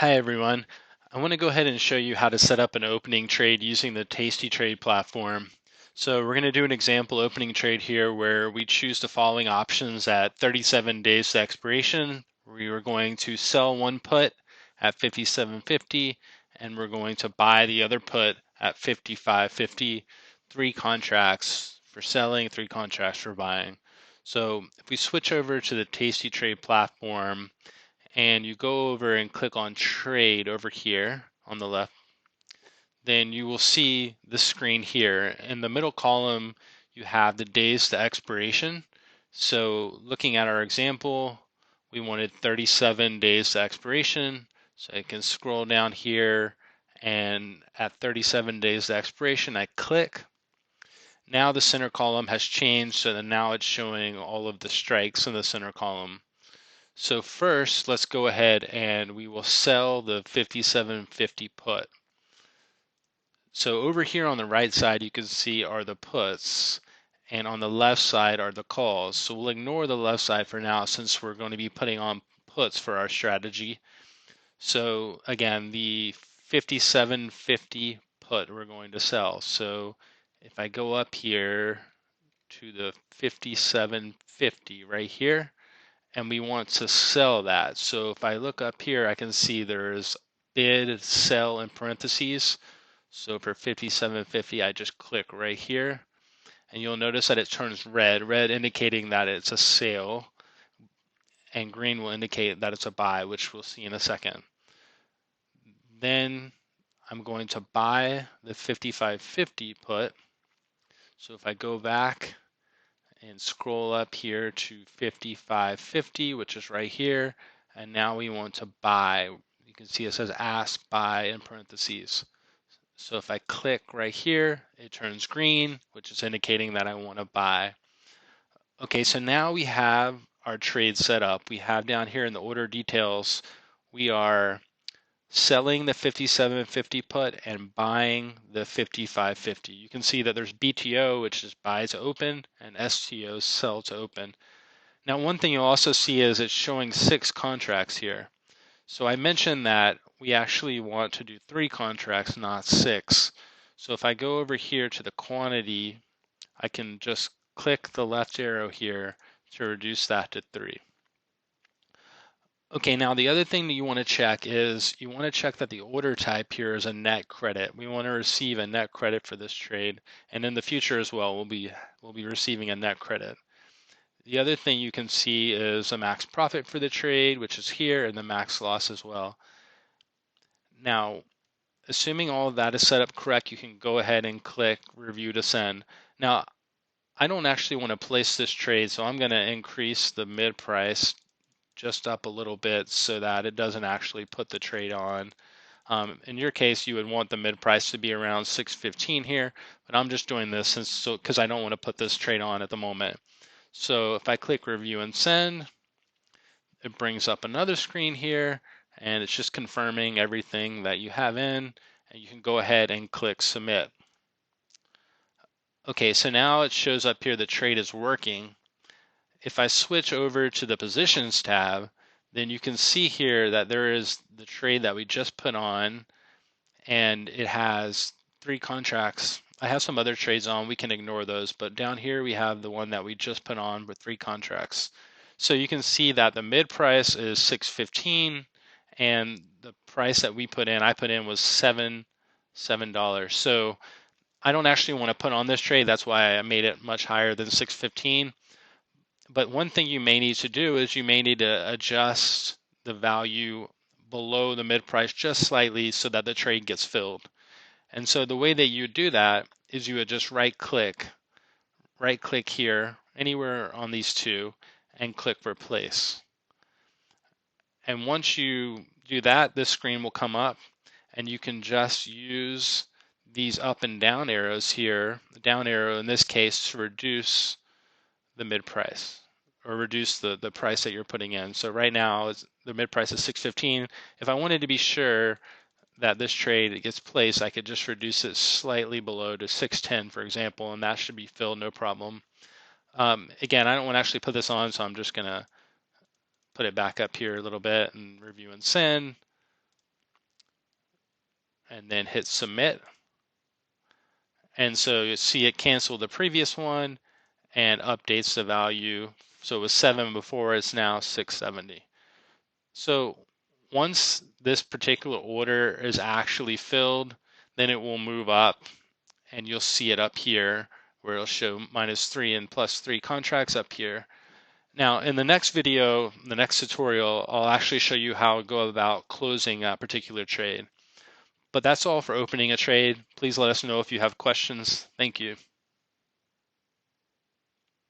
Hi everyone. I want to go ahead and show you how to set up an opening trade using the Tastytrade platform. So we're going to do an example opening trade here where we choose the following options at 37 days to expiration. We are going to sell one put at 57.50 and we're going to buy the other put at 55.50. Three contracts for selling, three contracts for buying. So if we switch over to the Tastytrade platform, and you go over and click on trade over here on the left, then you will see the screen here. In the middle column, you have the days to expiration. So looking at our example, we wanted 37 days to expiration. So I can scroll down here, and at 37 days to expiration, I click. Now the center column has changed, so that now it's showing all of the strikes in the center column. So first, let's go ahead and we will sell the 57.50 put. So over here on the right side, you can see are the puts, and on the left side are the calls. So we'll ignore the left side for now since we're going to be putting on puts for our strategy. So again, the 57.50 put we're going to sell. So if I go up here to the 57.50 right here, and we want to sell that. So if I look up here, I can see there's bid, sell in parentheses. So for 57.50, I just click right here, and you'll notice that it turns red, red indicating that it's a sale, and green will indicate that it's a buy, which we'll see in a second. Then I'm going to buy the 55.50 put. So if I go back and scroll up here to 55.50, which is right here, and now we want to buy. You can see it says ask buy in parentheses. So if I click right here, it turns green, which is indicating that I want to buy. Okay, so now we have our trade set up. We have down here in the order details, we are selling the 57.50 put and buying the 55.50. You can see that there's BTO, which is buy to open, and STO, sell to open. Now, one thing you'll also see is it's showing 6 contracts here. So I mentioned that we actually want to do 3 contracts, not 6. So if I go over here to the quantity, I can just click the left arrow here to reduce that to 3. Okay, now the other thing that you want to check is you want to check that the order type here is a net credit. We want to receive a net credit for this trade, and in the future as well, we'll be receiving a net credit. The other thing you can see is the max profit for the trade, which is here, and the max loss as well. Now, assuming all of that is set up correct, you can go ahead and click review to send. Now, I don't actually want to place this trade, so I'm going to increase the mid price just up a little bit so that it doesn't actually put the trade on. In your case, you would want the mid price to be around 615 here, but I'm just doing this because I don't want to put this trade on at the moment. So if I click review and send, it brings up another screen here, and it's just confirming everything that you have in, and you can go ahead and click submit. Okay, so now it shows up here the trade is working. If I switch over to the positions tab, then you can see here that there is the trade that we just put on, and it has 3 contracts. I have some other trades on, we can ignore those, but down here we have the one that we just put on with 3 contracts. So you can see that the mid price is 615, and the price that we put in, I put in was $7. So I don't actually want to put on this trade, that's why I made it much higher than 615. But one thing you may need to do is you may need to adjust the value below the mid price just slightly so that the trade gets filled. And so the way that you do that is you would just right click here anywhere on these two and click replace. And once you do that, this screen will come up and you can just use these up and down arrows here, the down arrow in this case, to reduce the mid price or reduce the price that you're putting in. So right now the mid price is 615. If I wanted to be sure that this trade gets placed, I could just reduce it slightly below to 610, for example, and that should be filled no problem. Again, I don't want to actually put this on, so I'm just going to put it back up here a little bit and review and send. and then hit submit. And so you see it cancel the previous one and updates the value. So it was 7 before, it's now 670. So once this particular order is actually filled, then it will move up and you'll see it up here where it'll show -3 and +3 contracts up here. Now in the next video, the next tutorial, I'll actually show you how to go about closing a particular trade. But that's all for opening a trade. Please let us know if you have questions. Thank you.